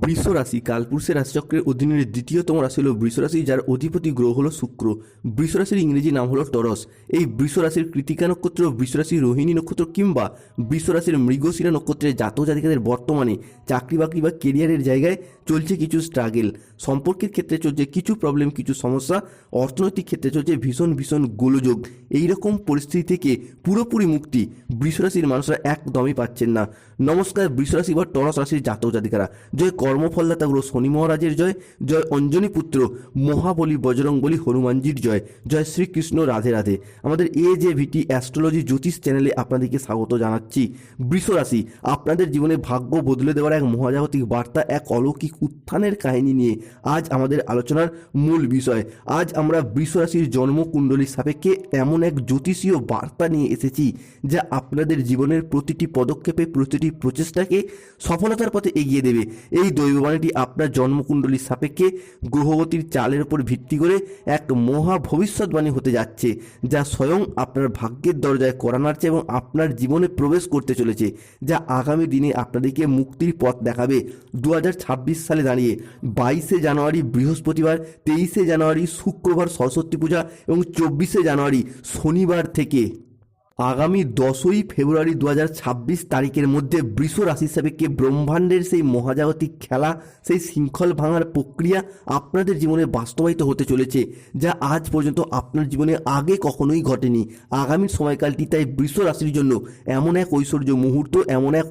বৃষ রাশি কালপুরুষের রাশিচক্রের অধীনের দ্বিতীয়তম রাশি হল বৃষ রাশি, যার অধিপতি গ্রহ হলো শুক্র। বৃষ রাশির ইংরেজি নাম হলো টরস। এই বৃষ রাশির কৃতিকা নক্ষত্র, বৃষ রাশির রোহিণী নক্ষত্র কিংবা বৃষ রাশির মৃগশিরা নক্ষত্রের জাতক জাতিকাদের বর্তমানে চাকরি বাকরি বা কেরিয়ারের জায়গায় চলছে কিছু স্ট্রাগেল, সম্পর্কের ক্ষেত্রে চলছে কিছু প্রবলেম, কিছু সমস্যা, অর্থনৈতিক ক্ষেত্রে চলছে ভীষণ ভীষণ গোলযোগ। এইরকম পরিস্থিতি থেকে পুরোপুরি মুক্তি বৃষ রাশির মানুষরা একদমই পাচ্ছেন না। নমস্কার বৃষ রাশি বা টরস রাশির জাতক জাতিকারা, জয় কর্মফলদাতা গ্রহ শনি মহারাজের জয়, জয় অঞ্জনী পুত্র মহাবলী বজরংবলী হনুমানজির জয়, জয় শ্রীকৃষ্ণ, রাধে রাধে। আমাদের AJVT অ্যাস্ট্রোলজি জ্যোতিষ চ্যানেলে আপনাদেরকে স্বাগত জানাচ্ছি। বৃষ রাশি আপনাদের জীবনে ভাগ্য বদলে দেওয়ার এক মহাজাগতিক বার্তা, এক অলৌকিক উত্থানের কাহিনী নিয়ে আজ আমাদের আলোচনার মূল বিষয়। আজ আমরা বৃষ রাশির জন্মকুণ্ডলীর সাপেক্ষে এমন এক জ্যোতিষীয় বার্তা নিয়ে এসেছি যা আপনাদের জীবনের প্রতিটি পদক্ষেপে, প্রতিটি প্রচেষ্টাকে সফলতার পথে এগিয়ে দেবে। এই দৈববাণীটি আপনার জন্মকুণ্ডলীর সাপেক্ষে গ্রহগতির চালের উপর ভিত্তি করে এক মহা ভবিষ্যৎবাণী হতে যাচ্ছে, যা স্বয়ং আপনার ভাগ্যের দরজায় কড়া নাড়ছে এবং আপনার জীবনে প্রবেশ করতে চলেছে, যা আগামী দিনে আপনাদেরকে মুক্তির পথ দেখাবে। 2026 সালে দাঁড়িয়ে 22শে জানুয়ারি বৃহস্পতিবার, 23শে জানুয়ারি শুক্রবার সরস্বতী পূজা এবং 24শে জানুয়ারি শনিবার থেকে আগামী 10ই ফেব্রুয়ারি 2026 তারিখের মধ্যে বৃষ রাশির সাপেক্ষে ব্রহ্মাণ্ডের সেই মহাজাগতিক খেলা, সেই শৃঙ্খল ভাঙার প্রক্রিয়া আপনাদের জীবনে বাস্তবায়িত হতে চলেছে, যা আজ পর্যন্ত আপনার জীবনে আগে কখনোই ঘটেনি। আগামী সময়কালটি তাই বৃষ রাশির জন্য এমন এক ঐশ্বর্য মুহূর্ত, এমন এক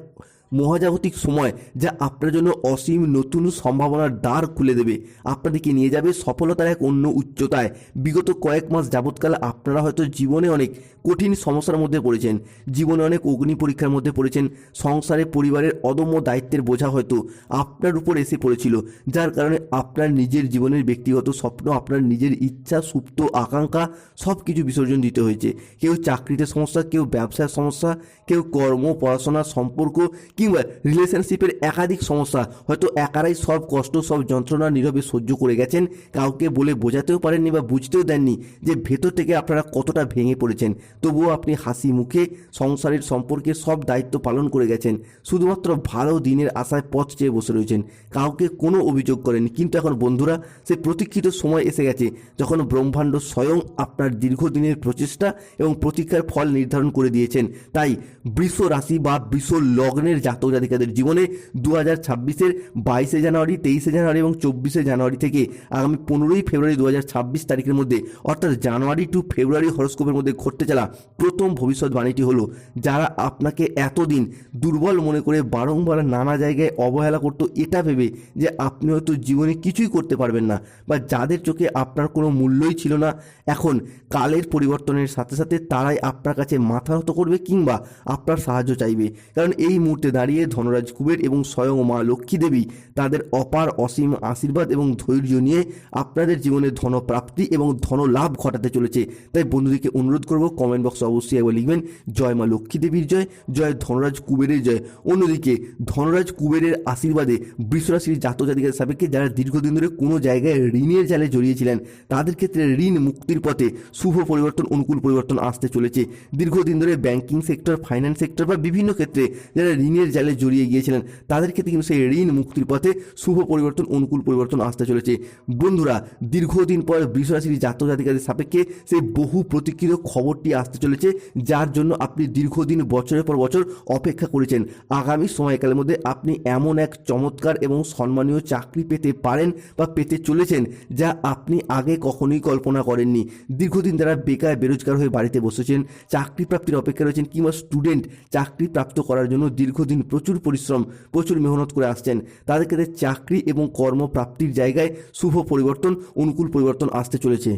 মহাজাগতিক সময় যা আপনার জন্য অসীম নতুন সম্ভাবনার দ্বার খুলে দেবে, আপনাদেরকে নিয়ে যাবে সফলতার এক অন্য উচ্চতায়। বিগত কয়েক মাস যাবৎকাল আপনারা হয়তো জীবনে অনেক কঠিন সমস্যার মধ্যে পড়েছেন, জীবনে অনেক অগ্নি পরীক্ষার মধ্যে পড়েছেন, সংসারে পরিবারের অদম্য দায়িত্বের বোঝা হয়তো আপনার উপর এসে পড়েছিল, যার কারণে আপনার নিজের জীবনের ব্যক্তিগত স্বপ্ন, আপনার নিজের ইচ্ছা, সুপ্ত আকাঙ্ক্ষা সব কিছু বিসর্জন দিতে হয়েছে। কেউ চাকরিতে সমস্যা, কেউ ব্যবসার সমস্যা, কেউ কর্ম, পড়াশোনা, সম্পর্ক কিংবা রিলেশনশিপের একাধিক সমস্যা, হয়তো একারাই সব কষ্ট, সব যন্ত্রণা নীরবে সহ্য করে গেছেন। কাউকে বলে বোঝাতেও পারেননি বা বুঝতেও দেননি যে ভেতর থেকে আপনারা কতটা ভেঙে পড়েছেন। তবুও আপনি হাসি মুখে সংসারের সম্পর্কে সব দায়িত্ব পালন করে গেছেন, শুধুমাত্র ভালো দিনের আশায় পথ চেয়ে বসে রয়েছেন, কাউকে কোনো অভিযোগ করেননি। কিন্তু এখন বন্ধুরা, সেই প্রতীক্ষিত সময় এসে গেছে যখন ব্রহ্মাণ্ড স্বয়ং আপনার দীর্ঘদিনের প্রচেষ্টা এবং প্রতীক্ষার ফল নির্ধারণ করে দিয়েছেন। তাই বৃষ রাশি বা বৃষ লগ্নের জাতক জাতিকাদের জীবনে 2026-এর 22শে জানুয়ারি, 23শে জানুয়ারি এবং 24শে জানুয়ারি থেকে আগামী 15ই ফেব্রুয়ারি 2026 তারিখের মধ্যে, অর্থাৎ জানুয়ারি টু ফেব্রুয়ারি হরস্কোপের মধ্যে ঘটতে চলা প্রথম ভবিষ্যৎবাণীটি হলো, যারা আপনাকে এতদিন দুর্বল মনে করে বারংবার নানা জায়গায় অবহেলা করতো এটা ভেবে যে আপনি হয়তো জীবনে কিছুই করতে পারবেন না, বা যাদের চোখে আপনার কোনো মূল্যই ছিল না, এখন কালের পরিবর্তনের সাথে সাথে তারাই আপনার কাছে মাথা নত করবে কিংবা আপনার সাহায্য চাইবে। কারণ এই মুহূর্তে দাঁড়িয়ে ধনরাজ কুবের এবং স্বয়ং মা লক্ষ্মী দেবী তাদের অপার অসীম আশীর্বাদ এবং ধৈর্য নিয়ে আপনাদের জীবনে ধনপ্রাপ্তি এবং ধনলাভ ঘটাতে চলেছে। তাই বন্ধুদেরকে অনুরোধ করব, কমেন্ট বক্সে অবশ্যই একবার লিখবেন জয় মা লক্ষ্মী দেবীর জয়, জয় ধনরাজ কুবেরের জয়। অন্যদিকে ধনরাজ কুবেরের আশীর্বাদে বৃষ রাশির জাতক জাতিকাদের সাপেক্ষে যারা দীর্ঘদিন ধরে কোনো জায়গায় ঋণের জালে জড়িয়েছিলেন, তাদের ক্ষেত্রে ঋণ মুক্তির পথে শুভ পরিবর্তন, অনুকূল পরিবর্তন আসতে চলেছে। দীর্ঘদিন ধরে ব্যাংকিং সেক্টর, ফাইন্যান্স সেক্টর বা বিভিন্ন ক্ষেত্রে যারা ঋণের জালে জড়িয়ে গিয়েছিলেন, তাদের ক্ষেত্রে কিন্তু সেই ঋণ মুক্তির পথে শুভ পরিবর্তন, অনুকূল পরিবর্তন আসতে চলেছে। বন্ধুরা, দীর্ঘদিন পর বৃষ রাশির জাতক জাতিকাদের সাপেক্ষে সেই বহু প্রতীক্ষিত খবরটি আসতে চলেছে, যার জন্য আপনি দীর্ঘদিন বছরের পর বছর অপেক্ষা করেছেন। আগামী সময়কালের মধ্যে আপনি এমন এক চমৎকার এবং সম্মানীয় চাকরি পেতে পারেন বা পেতে চলেছেন যা আপনি আগে কখনোই কল্পনা করেননি। দীর্ঘদিন যারা বেকার বেরোজগার হয়ে বাড়িতে বসেছেন, চাকরি প্রাপ্তির অপেক্ষা রয়েছেন, কিংবা স্টুডেন্ট চাকরি প্রাপ্ত করার জন্য দীর্ঘদিন প্রচুর পরিশ্রম, প্রচুর মেহনত করে আসছেন, তাদের ক্ষেত্রে চাকরি এবং কর্মপ্রাপ্তির জায়গায় শুভ পরিবর্তন, অনুকূল পরিবর্তন আসতে চলেছে।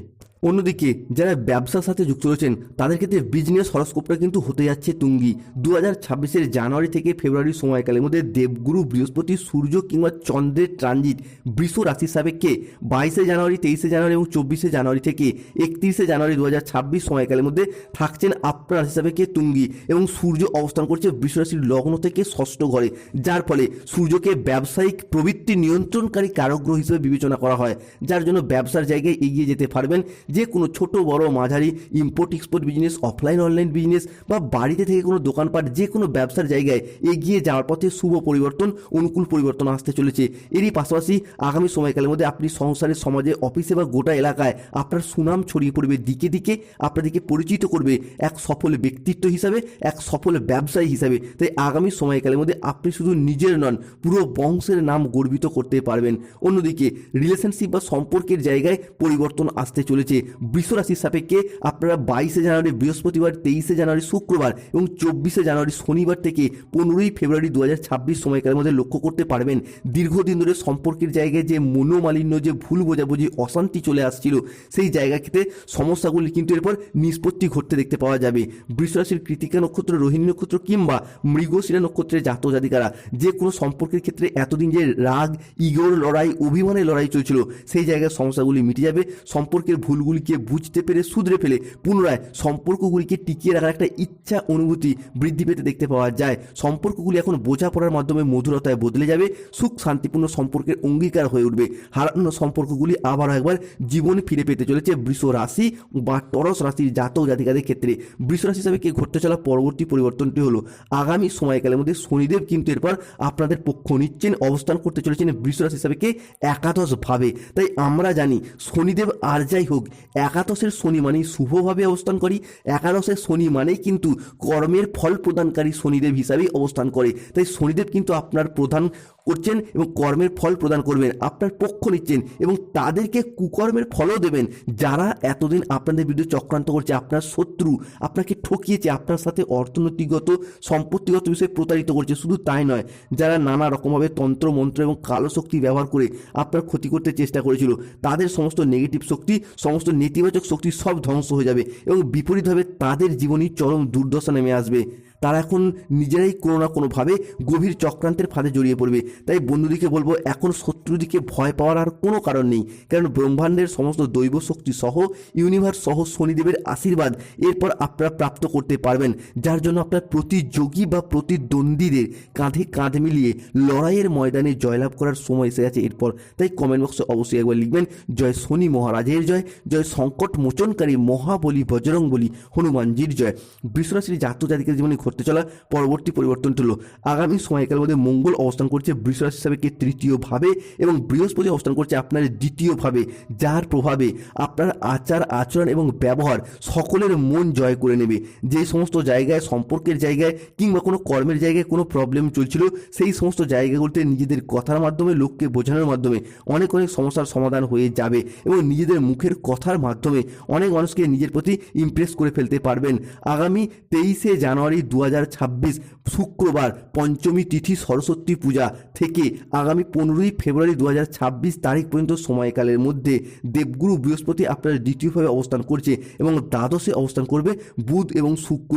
অন্যদিকে যারা ব্যবসার সাথে যুক্ত রয়েছেন, তাদের ক্ষেত্রে বিজনেস হরস্কোপটা কিন্তু হতে যাচ্ছে তুঙ্গি। 2026-এর জানুয়ারি থেকে ফেব্রুয়ারি সময়কালের মধ্যে দেবগুরু বৃহস্পতি, সূর্য কিংবা চন্দ্রের ট্রানজিট বৃষ রাশির সাপেক্ষে 22শে জানুয়ারি, 23শে জানুয়ারি এবং 24শে জানুয়ারি থেকে 31শে জানুয়ারি 2026 সময়কালের মধ্যে থাকছেন আপনার রাশি সাপেক্ষে তুঙ্গি, এবং সূর্য অবস্থান করছে বৃষ রাশির লগ্ন থেকে ষষ্ঠ ঘরে, যার ফলে সূর্যকে ব্যবসায়িক প্রবৃত্তি নিয়ন্ত্রণকারী কারক গ্রহ হিসেবে বিবেচনা করা হয়, যার জন্য ব্যবসার জায়গায় এগিয়ে যেতে পারবেন। যে কোনো ছোট বড় মাঝারি import export business, offline online business বা বাড়িতে থেকে কোনো দোকানপাট, যে কোনো ব্যবসার জায়গায় এগিয়ে যাওয়ার পথে শুভ পরিবর্তন, অনুকূল পরিবর্তন আসতে চলেছে। এরই পাশাপাশি আগামী সময়কালের মধ্যে আপনি সংসারে, সমাজে, অফিসে বা গোটা এলাকায় আপনার সুনাম ছড়িয়ে পড়বে, দিকে দিকে আপনাদেরকে পরিচিত করবে এক সফল ব্যক্তিত্ব হিসাবে, এক সফল ব্যবসায়ী হিসাবে। তাই আগামী সময়কালের মধ্যে আপনি শুধু নিজের নন, পুরো বংশের নাম গর্বিত করতে পারবেন। অন্যদিকে রিলেশনশিপ বা সম্পর্কের জায়গায় পরিবর্তন আসতে চলেছে। বৃষ রাশির সাপেক্ষে আপনারা 22শে জানুয়ারি বৃহস্পতিবার, 23শে জানুয়ারি শুক্রবার এবং 24শে জানুয়ারি শনিবার থেকে 15ই ফেব্রুয়ারি 2026 সময়কালের মধ্যে লক্ষ্য করতে পারবেন দীর্ঘদিন ধরে সম্পর্কের জায়গায় যে মনোমালিন্য, যে ভুল বোঝাবুঝি, অশান্তি চলে আসছিল, সেই জায়গাতে সমস্যাগুলি কিন্তু এরপর নিষ্পত্তি ঘটতে দেখতে পাওয়া যাবে। বৃষ রাশির কৃতিকা নক্ষত্র, রোহিণী নক্ষত্র কিংবা মৃগশিরা নক্ষত্রের জাতক জাতিকারা যে কোনো সম্পর্কের ক্ষেত্রে এতদিন যে রাগ, ইগোর লড়াই, অভিমানের লড়াই চলছিল, সেই জায়গায় সমস্যাগুলি মিটে যাবে। সম্পর্কের ভুলগুলিকে বুঝতে পেরে শুধরে ফেলে পুনরায় সম্পর্কগুলিকে টিকিয়ে রাখার একটা ইচ্ছা, অনুভূতি বৃদ্ধি পেতে দেখতে পাওয়া যায়। সম্পর্কগুলি এখন বোঝাপড়ার মাধ্যমে মধুরতায় বদলে যাবে, সুখ শান্তিপূর্ণ সম্পর্কের অঙ্গীকার হয়ে উঠবে। হারানো সম্পর্কগুলি আবারও একবার জীবনে ফিরে পেতে চলেছে বৃষ রাশি বা টরস রাশির জাতক জাতিকাদের ক্ষেত্রে। বৃষ রাশি হিসাবে কে ঘটতে চলা পরবর্তী পরিবর্তনটি হলো আগামী সময়কালের মধ্যে শনিদেব কিন্তু এরপর আপনাদের পক্ষ নিচ্ছেন, অবস্থান করতে চলেছেন বৃষ রাশি হিসাবে কে একাদশ ভাবে। তাই আমরা জানি শনিদেব আর যাই হোক, একাদশের শনি মানেই শুভভাবে অবস্থান করি, একাদশের শনি মানেই কিন্তু কর্মের ফল প্রদানকারী শনিদেব হিসাবেই অবস্থান করে। তাই শনিদেব কিন্তু আপনার প্রধান করছেন এবং কর্মের ফল প্রদান করবেন, আপনার পক্ষ নিচ্ছেন এবং তাদেরকে কুকর্মের ফলও দেবেন যারা এতদিন আপনাদের বিরুদ্ধে চক্রান্ত করছে, আপনার শত্রু, আপনাকে ঠকিয়েছে, আপনার সাথে অর্থনৈতিকগত, সম্পত্তিগত বিষয়ে প্রতারিত করছে। শুধু তাই নয়, যারা নানা রকমভাবে তন্ত্র মন্ত্র এবং কালো শক্তি ব্যবহার করে আপনার ক্ষতি করতে চেষ্টা করেছিল, তাদের সমস্ত নেগেটিভ শক্তি, সমস্ত নেতিবাচক শক্তি সব ধ্বংস হয়ে যাবে এবং বিপরীতভাবে তাদের জীবনই চরম দুর্দশা নেমে আসবে। তারা এখন নিজেরাই কোনো না কোনোভাবে গভীর চক্রান্তের ফাঁদে জড়িয়ে পড়বে। তাই বন্ধুদিকে বলবো, এখন শত্রুদিকে ভয় পাওয়ার আর কোনো কারণ নেই, কারণ ব্রহ্মাণ্ডের সমস্ত দৈব শক্তি সহ, ইউনিভার্স সহ শনিদেবের আশীর্বাদ এরপর আপনারা প্রাপ্ত করতে পারবেন, যার জন্য আপনার প্রতিযোগী বা প্রতিদ্বন্দ্বীদের কাঁধে কাঁধ মিলিয়ে লড়াইয়ের ময়দানে জয়লাভ করার সময় এসে গেছে এরপর। তাই কমেন্ট বক্সে অবশ্যই একবার লিখবেন, জয় শনি মহারাজের জয়, জয় সংকট মোচনকারী মহাবলী বজরংবলী হনুমানজির জয়। বৃষ রাশির জাতক জাতিকাদের জীবনে ঘটতে চলা পরবর্তী পরিবর্তনটি হলো আগামী সময়কালের মধ্যে মঙ্গল অবস্থান করছে বৃষ রাশি হিসাবে কে তৃতীয় ভাবে এবং বৃহস্পতি অবস্থান করছে আপনার দ্বিতীয় ভাবে, যার প্রভাবে আপনার আচার আচরণ এবং ব্যবহার সকলের মন জয় করে নেবে। যে সমস্ত জায়গায়, সম্পর্কের জায়গায় কিংবা কোনো কর্মের জায়গায় কোনো প্রবলেম চলছিল, সেই সমস্ত জায়গাগুলোতে নিজেদের কথার মাধ্যমে, লোককে বোঝানোর মাধ্যমে অনেক সমস্যার সমাধান হয়ে যাবে এবং নিজেদের মুখের কথার মাধ্যমে অনেক মানুষকে নিজের প্রতি ইমপ্রেস করে ফেলতে পারবেন। আগামী 23শে জানুয়ারি 2026 শুক্রবার পঞ্চমী তিথি সরস্বতী পূজা থেকে আগামী 15ই ফেব্রুয়ারি 2026 তারিখ পর্যন্ত সময়কালের মধ্যে দেবগুরু বৃহস্পতি আপনার দ্বিতীয়ভাবে অবস্থান করছে এবং দ্বাদশে অবস্থান করবে বুধ এবং শুক্র,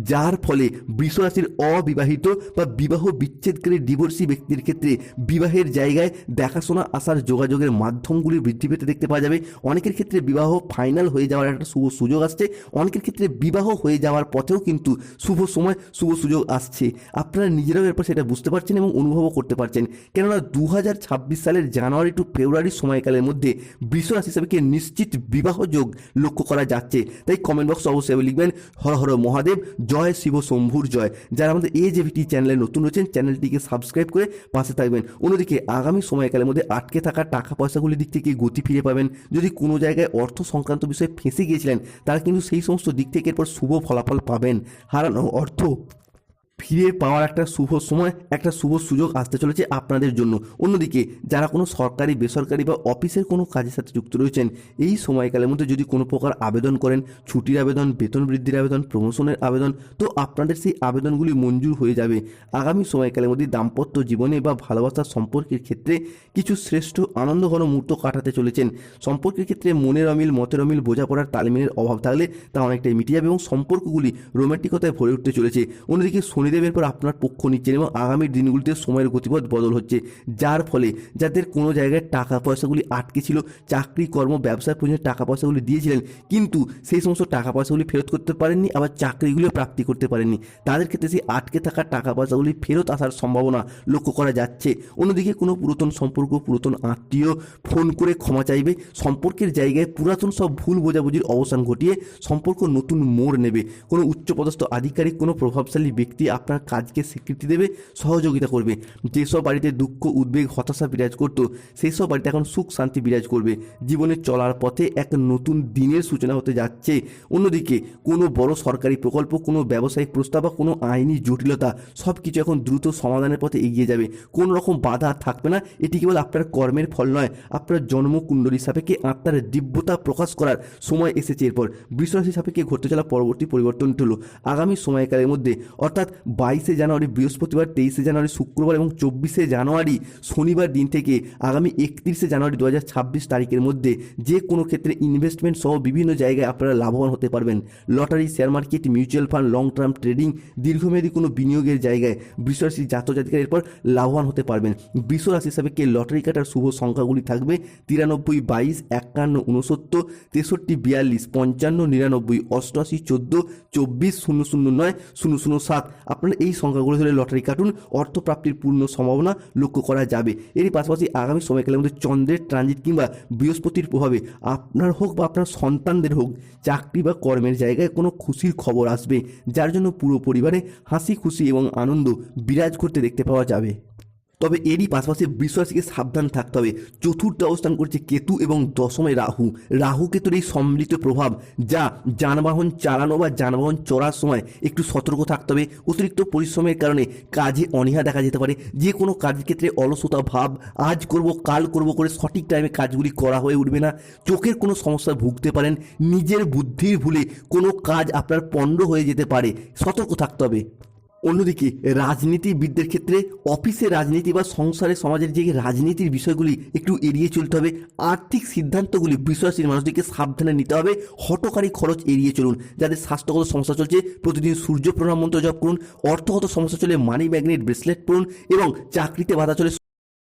যার ফলে বৃষ রাশির অবিবাহিত বা বিবাহ বিচ্ছেদকারী ডিভোর্সি ব্যক্তির ক্ষেত্রে বিবাহের জায়গায় দেখাশোনা আসার যোগাযোগের মাধ্যমগুলি বৃদ্ধি পেতে দেখতে পাওয়া যাবে। অনেকের ক্ষেত্রে বিবাহ ফাইনাল হয়ে যাওয়ার একটা শুভ সুযোগ আসছে, অনেকের ক্ষেত্রে বিবাহ হয়ে যাওয়ার পথেও কিন্তু শুভ সময়, শুভ সুযোগ আসছে। আপনারা নিজেরাও এরপর সেটা বুঝতে পারছেন এবং অনুভবও করতে পারছেন, কেননা 2026 সালের জানুয়ারি টু ফেব্রুয়ারি সময়কালের মধ্যে বৃষ রাশি হিসাবে নিশ্চিত বিবাহ যোগ লক্ষ্য করা যাচ্ছে। তাই কমেন্ট বক্সে অবশ্যই লিখবেন হর হর মহাদেব, জয় শিব শম্ভুর জয়। যারা আমাদের AJVT চ্যানেলে নতুন রয়েছেন, চ্যানেলটিকে সাবস্ক্রাইব করে পাশে থাকবেন। অন্যদিকে আগামী সময়কালের মধ্যে আটকে থাকা টাকা পয়সাগুলির দিক থেকে গতি ফিরে পাবেন। যদি কোনো জায়গায় অর্থ সংক্রান্ত বিষয়ে ফেঁসে গিয়েছিলেন, তারা কিন্তু সেই সমস্ত দিক থেকে এরপর শুভ ফলাফল পাবেন। হারানো অর্থ ফিরে পাওয়ার একটা শুভ সময়, একটা শুভ সুযোগ আসতে চলেছে আপনাদের জন্য। অন্যদিকে যারা কোনো সরকারি, বেসরকারি বা অফিসের কোনো কাজের সাথে যুক্ত রয়েছেন, এই সময়কালের মধ্যে যদি কোনো প্রকার আবেদন করেন, ছুটির আবেদন, বেতন বৃদ্ধির আবেদন, প্রমোশনের আবেদন, তো আপনাদের সেই আবেদনগুলি মঞ্জুর হয়ে যাবে। আগামী সময়কালের মধ্যে দাম্পত্য জীবনে বা ভালোবাসার সম্পর্কের ক্ষেত্রে কিছু শ্রেষ্ঠ আনন্দঘন মুহূর্ত কাটাতে চলেছেন। সম্পর্কের ক্ষেত্রে মনের অমিল, মতের অমিল, বোঝাপড়ার তালমিলের অভাব থাকলে তা অনেকটাই মিটে যাবে এবং সম্পর্কগুলি রোমান্টিকতায় ভরে উঠতে চলেছে। অন্যদিকে শনি শনিদেব এরপর আপনার পক্ষ নিচ্ছেন এবং আগামী দিনগুলিতে সময়ের গতিপথ বদল হচ্ছে, যার ফলে যাদের কোনো জায়গায় টাকা পয়সাগুলি আটকে ছিল, চাকরি কর্ম ব্যবসার প্রয়োজনে টাকা পয়সাগুলি দিয়েছিলেন কিন্তু সেই সমস্ত টাকা পয়সাগুলি ফেরত করতে পারেননি, আবার চাকরিগুলিও প্রাপ্তি করতে পারেননি, তাদের ক্ষেত্রে সেই আটকে থাকা টাকা পয়সাগুলি ফেরত আসার সম্ভাবনা লক্ষ্য করা যাচ্ছে। অন্যদিকে কোনো পুরাতন সম্পর্ক, পুরাতন আত্মীয় ফোন করে ক্ষমা চাইবে, সম্পর্কের জায়গায় পুরাতন সব ভুল বোঝাবুঝির অবসান ঘটিয়ে সম্পর্ক নতুন মোড় নেবে। কোনো উচ্চপদস্থ আধিকারিক, কোনো প্রভাবশালী ব্যক্তি আপনার কাজকে স্বীকৃতি দেবে, সহযোগিতা করবে। যেসব বাড়িতে দুঃখ, উদ্বেগ, হতাশা বিরাজ করত সেই সব বাড়িতে এখন সুখ শান্তি বিরাজ করবে। জীবনে চলার পথে এক নতুন দিনের সূচনা হতে যাচ্ছে। অন্যদিকে কোনো বড় সরকারি প্রকল্প, কোনো ব্যবসায়িক প্রস্তাব বা কোনো আইনি জটিলতা সব কিছু এখন দ্রুত সমাধানের পথে এগিয়ে যাবে। কোনো রকম বাধা থাকবে না। এটি কেবল আপনার কর্মের ফল নয়, আপনার জন্মকুণ্ডলী সাপেক্ষে আত্মার দিব্যতা প্রকাশ করার সময় এসেছে। এরপর বৃষরাশি সাপেক্ষে ঘটতে চলা পরবর্তী পরিবর্তনটি হলো আগামী সময়কালের মধ্যে অর্থাৎ 22শে জানুয়ারি বৃহস্পতিবার, 23শে জানুয়ারি শুক্রবার এবং 24শে জানুয়ারি শনিবার দিন থেকে আগামী 31শে জানুয়ারি 2026 তারিখের মধ্যে যে কোনো ক্ষেত্রে ইনভেস্টমেন্ট সহ বিভিন্ন জায়গায় আপনারা লাভবান হতে পারবেন। Lottery, share market, mutual fund, long term trading, দীর্ঘমেয়াদী কোনো বিনিয়োগের জায়গায় বৃষরাশি জাতক জাতিকারা এরপর লাভবান হতে পারবেন। বৃষরাশি সাপেক্ষে লটারি কাটার শুভ সংখ্যাগুলি থাকবে 93, 22, 51, 69, 63, 42, 55, 99, 88, 14, 24, 009, 007। আপনারা এই সংখ্যাগুলো ধরে লটারি কাটুন, অর্থপ্রাপ্তির পূর্ণ সম্ভাবনা লক্ষ্য করা যাবে। এরই পাশাপাশি আগামী সময়কালের মধ্যে চন্দ্রের ট্রানজিট কিংবা বৃহস্পতির প্রভাবে আপনার হোক বা আপনার সন্তানদের হোক চাকরি বা কর্মের জায়গায় কোনো খুশির খবর আসবে, যার জন্য পুরো পরিবারে হাসি খুশি এবং আনন্দ বিরাজ করতে দেখতে পাওয়া যাবে। তবে এরই পাশাপাশি বৃষরাশিকে সাবধান থাকতে হবে। চতুর্থ অবস্থান করছে কেতু এবং দশমে রাহু। রাহু কেতুর এই সম্মিলিত প্রভাব যা যানবাহন চালানো বা যানবাহন চড়ার সময় একটু সতর্ক থাকতে হবে। অতিরিক্ত পরিশ্রমের কারণে কাজে অনীহা দেখা যেতে পারে। যে কোনো কাজের ক্ষেত্রে অলসতা ভাব, আজ করব কাল করব করে সঠিক টাইমে কাজগুলি করা হয়ে উঠবে না। চোখের কোনো সমস্যায় ভুগতে পারেন। নিজের বুদ্ধির ভুলে কোনো কাজ আপনার পণ্ড হয়ে যেতে পারে, সতর্ক থাকতে হবে। অন্যদিকে রাজনীতিবিদদের ক্ষেত্রে অফিসে রাজনীতি বা সংসারে সমাজের যে রাজনীতির বিষয়গুলি একটু এড়িয়ে চলতে হবে। আর্থিক সিদ্ধান্তগুলি বৃষরাশির মানুষদেরকে সাবধানে নিতে হবে। হঠকারী খরচ এড়িয়ে চলুন। যাদের স্বাস্থ্যগত সমস্যা চলছে প্রতিদিন সূর্য প্রণাম মন্ত্র জপ করুন। অর্থগত সমস্যা চলে মানি ম্যাগনেট ব্রেসলেট পরুন এবং চাকরিতে বাধা চলে